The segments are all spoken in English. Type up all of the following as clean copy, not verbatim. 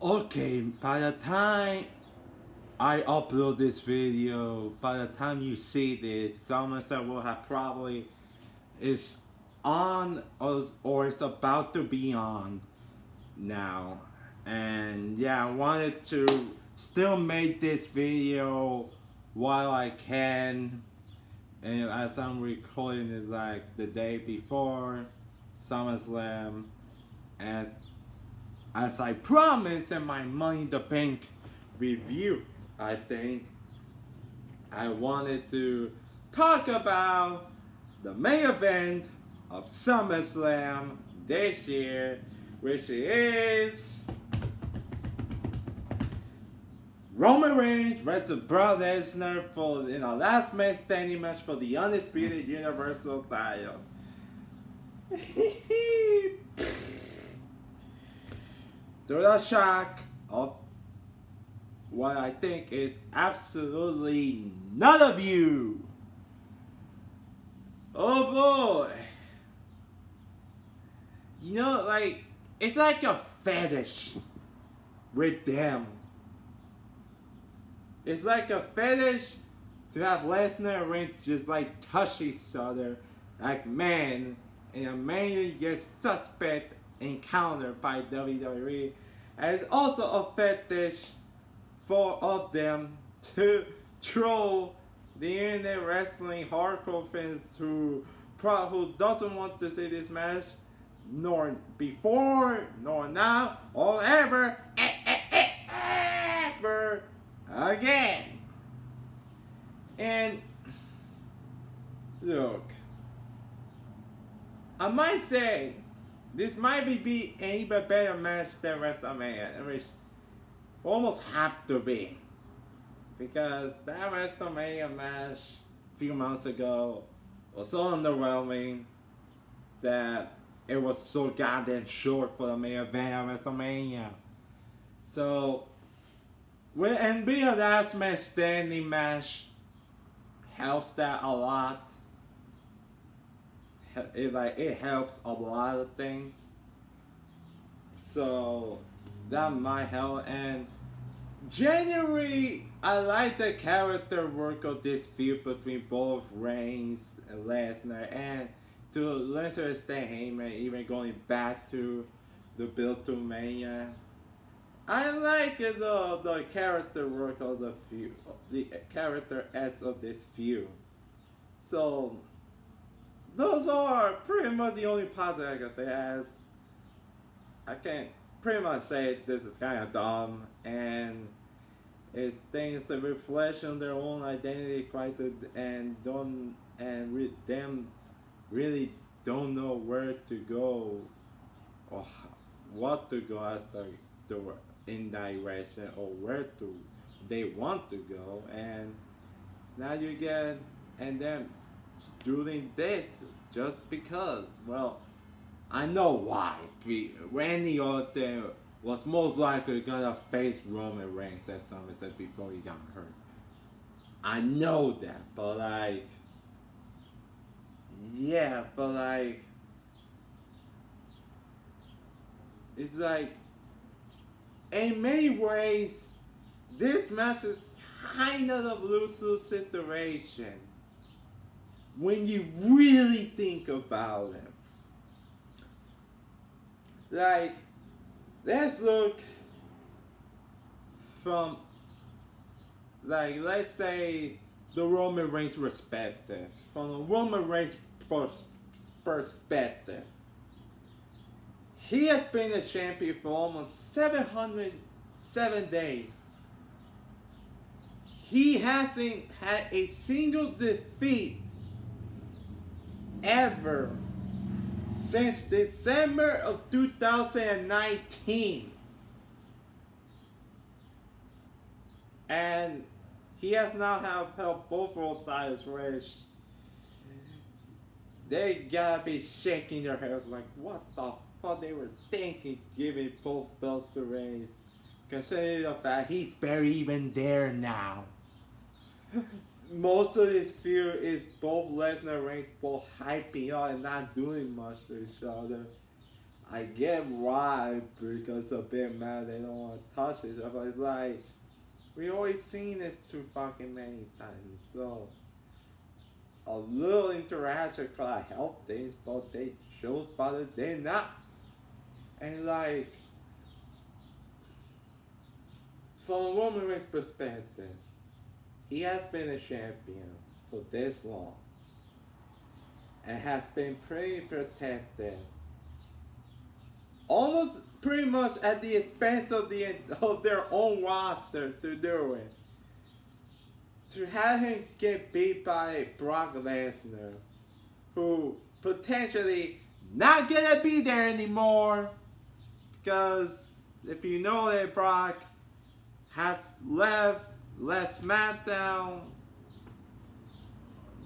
Okay, by the time I upload this video, by the time you see this, SummerSlam will have probably is on or it's about to be on now. And yeah, I wanted to still make this video while I can. And as I'm recording it like the day before SummerSlam, as as I promised in my Money in the Bank review, I think I wanted to talk about the main event of SummerSlam this year, which is Roman Reigns versus Brock Lesnar for last man standing match for the undisputed Universal title. To the shock of what I think is absolutely none of you. Oh boy. It's like a fetish with them. It's like a fetish to have Lesnar and Reigns just like touch each other like man, and a man gets suspect encountered by WWE. And it's also a fetish of them to troll the internet wrestling hardcore fans who doesn't want to see this match nor before nor now or ever again. And look, I might say this might be an even better match than WrestleMania, which almost have to be, because that WrestleMania match a few months ago was so underwhelming that it was so goddamn short for the main event of WrestleMania. So, and being a last man standing match helps that a lot. It helps a lot of things. So that might help. And generally, I like the character work of this feud between both Reigns and Lesnar, and to a lesser extent Heyman, even going back to the build to Mania. I like the character work of the feud, the character as of this feud. So those are pretty much the only positive I can say. As I can pretty much say this is kind of dumb, and it's things a reflection of their own identity crisis, and them really don't know where to go or what to go as the in direction, or where to they want to go. And now you get, and then doing this just because, well, I know why. Randy Orton was most likely gonna face Roman Reigns at SummerSlam before he got hurt. I know that, but it's like, in many ways, this match is kind of a lose-lose situation when you really think about it. Like, let's look from, let's say, the Roman Reigns perspective. From the Roman Reigns perspective, he has been a champion for almost 707 days. He hasn't had a single defeat ever since December of 2019. And he has now held both world titles, which they gotta be shaking their heads like, what the fuck they were thinking giving both belts to Reigns, considering the fact he's barely even there now. Most of this feud is both Lesnar and Reigns both hyping out and not doing much to each other. I get why, because a bit mad they don't want to touch each other. But it's like, we always seen it too fucking many times. So, a little interaction could help things, but they chose better than not. And like, from a Roman Reigns perspective, he has been a champion for this long and has been pretty protected, almost pretty much at the expense of their own roster to do it. To have him get beat by Brock Lesnar, who potentially not gonna be there anymore, because if you know that Brock has left SmackDown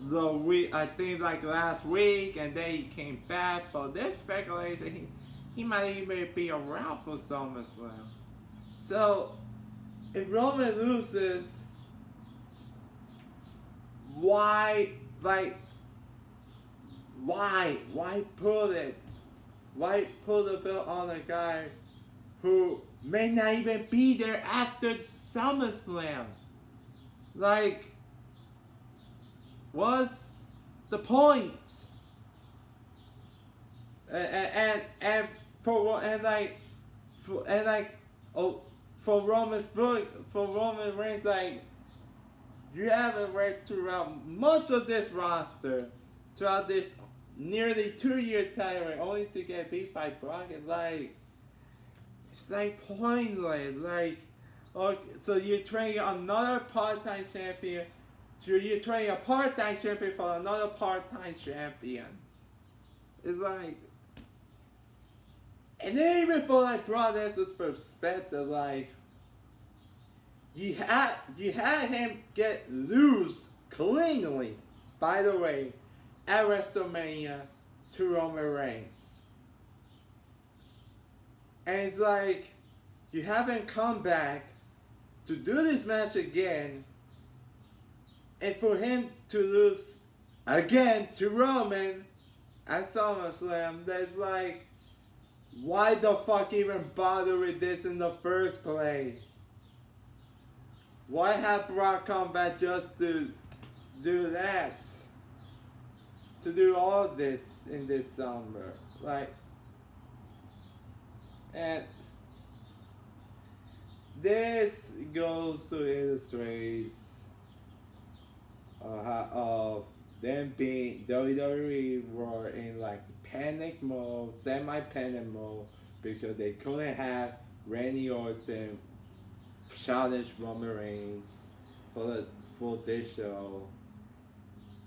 the week, I think like last week, and then he came back, but there's speculation he might even be around for SummerSlam. So if Roman loses, why put the belt on a guy who may not even be there after SummerSlam? Like, what's the point? For Roman Reigns, like, you haven't read throughout much of this roster, throughout this nearly 2-year time, only to get beat by Brock. It's like pointless. Like, okay, so you're training another part-time champion. So you're training a part-time champion for another part-time champion. It's like, and then even for like Brock Lesnar's perspective, like, you had him get loose cleanly, by the way, at WrestleMania to Roman Reigns. And it's like, you haven't come back to do this match again, and for him to lose again to Roman at SummerSlam, that's like, why the fuck even bother with this in the first place? Why have Brock come back just to do that? To do all this in this summer? Like, and this goes to illustrate of them being WWE were in like panic mode, semi-panic mode, because they couldn't have Randy Orton challenge Roman Reigns for this show,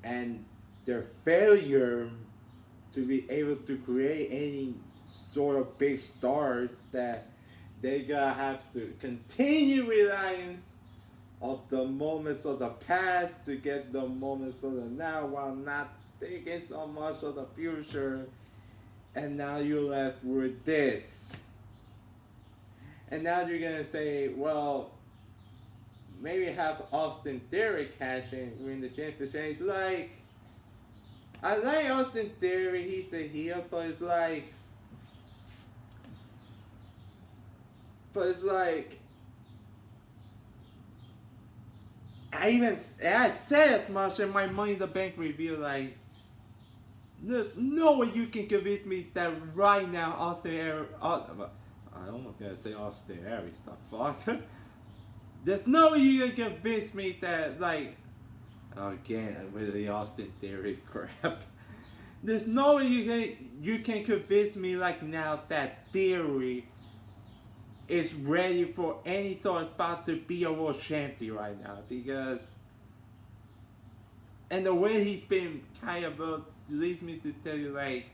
and their failure to be able to create any sort of big stars, that they gotta have to continue reliance of the moments of the past to get the moments of the now, while not thinking so much of the future. And now you're left with this. And now you're gonna say, well, maybe have Austin Theory cash in, win the championship. It's like, I like Austin Theory, he's a heel, but it's like, I said as much in my Money in the Bank review, like, there's no way you can convince me that right now Austin Aries, I almost gonna say Austin Aries, the fuck. There's no way you can convince me that, like, again with the Austin Theory crap. There's no way you can convince me like now that Theory is ready for any sort of spot to be a world champion right now, because, and the way he's been kind of built leads me to tell you, like,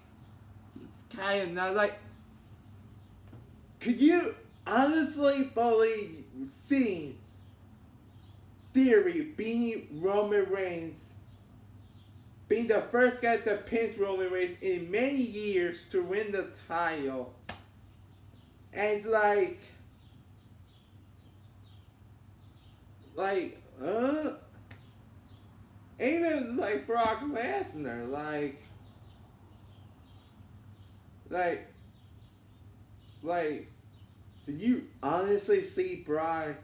he's kind of not like, could you honestly believe seeing Theory beating Roman Reigns, being the first guy that pins Roman Reigns in many years to win the title? And it's like, even like Brock Lesnar, like Like, do you honestly see Brock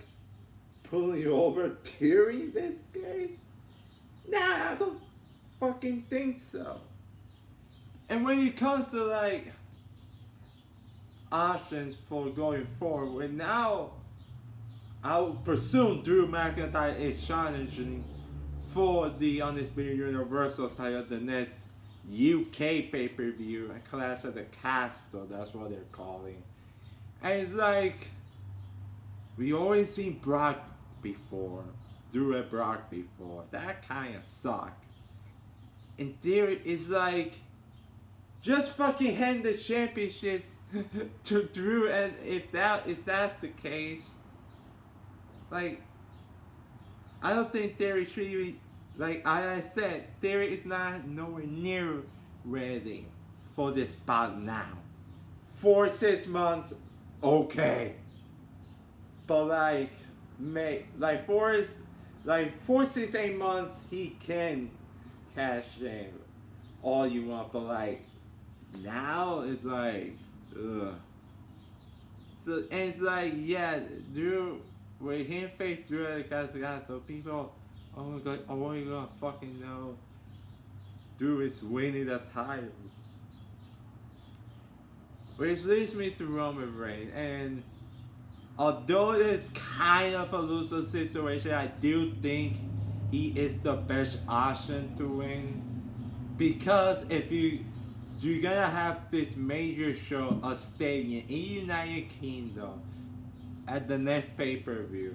pulling over during this case? Nah, I don't fucking think so. And when it comes to like options for going forward, now I'll presume Drew McIntyre is challenging for the Undisputed Universal title the next UK pay-per-view, a Clash of the Castle, that's what they're calling. And it's like, we always seen Brock before, Drew and Brock before. That kind of sucked. In theory, it's like, just fucking hand the championships to Drew, and if that's the case, like, I don't think Theory should even, like I said, Theory is not nowhere near ready for this spot now. 4-6 months, okay, but like, like 4-6-8 months, he can cash in all you want, but like now it's like, ugh. So and it's like, yeah, Drew. With him face Drew at the Castle, so people, oh my god, gonna fucking know Drew is winning the titles. Which leads me to Roman Reigns, and although it's kind of a loser situation, I do think he is the best option to win. Because if you're gonna have this major show, a stadium in United Kingdom, at the next pay-per-view,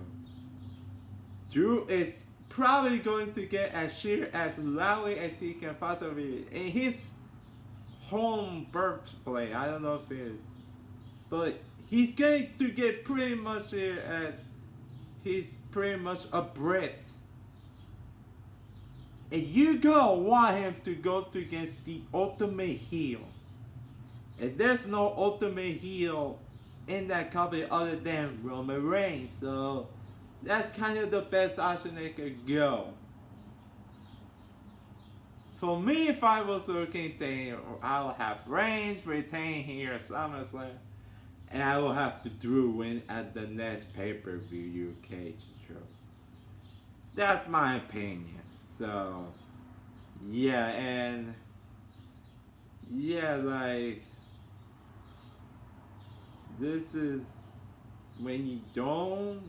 Drew is probably going to get as cheered as loudly as he can possibly in his home birthplace. I don't know if it is, but he's going to get pretty much here as he's pretty much a Brit. And you gonna want him to go to against the ultimate heel. And there's no ultimate heel in that company other than Roman Reigns, so that's kind of the best option they could go. For me, if I was looking, then I would have Reigns retain here at SummerSlam, and I will have to Drew win at the next pay-per-view UK show. That's my opinion. So yeah, and yeah, like, this is when you don't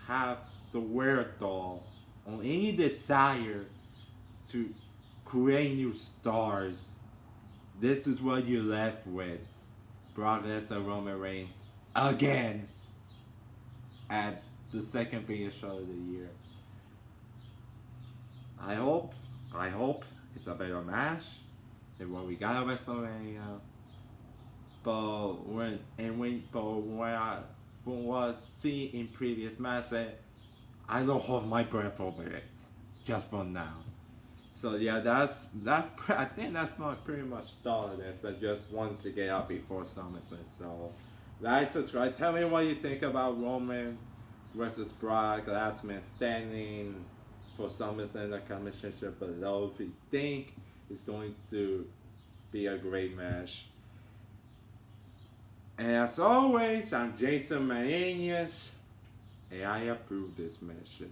have the wherewithal or any desire to create new stars. This is what you're left with. Brock Lesnar, Roman Reigns again at the second biggest show of the year. I hope it's a better match than what we got at WrestleMania. But from what I've seen in previous matches, I don't hold my breath over it, just for now. So yeah, I think that's my pretty much started this. I just wanted to get out before SummerSlam. So like, subscribe, tell me what you think about Roman versus Brock, last man standing for SummerSlam in the comment section below if you think it's going to be a great match. And as always, I'm Jason Manias, and I approve this message.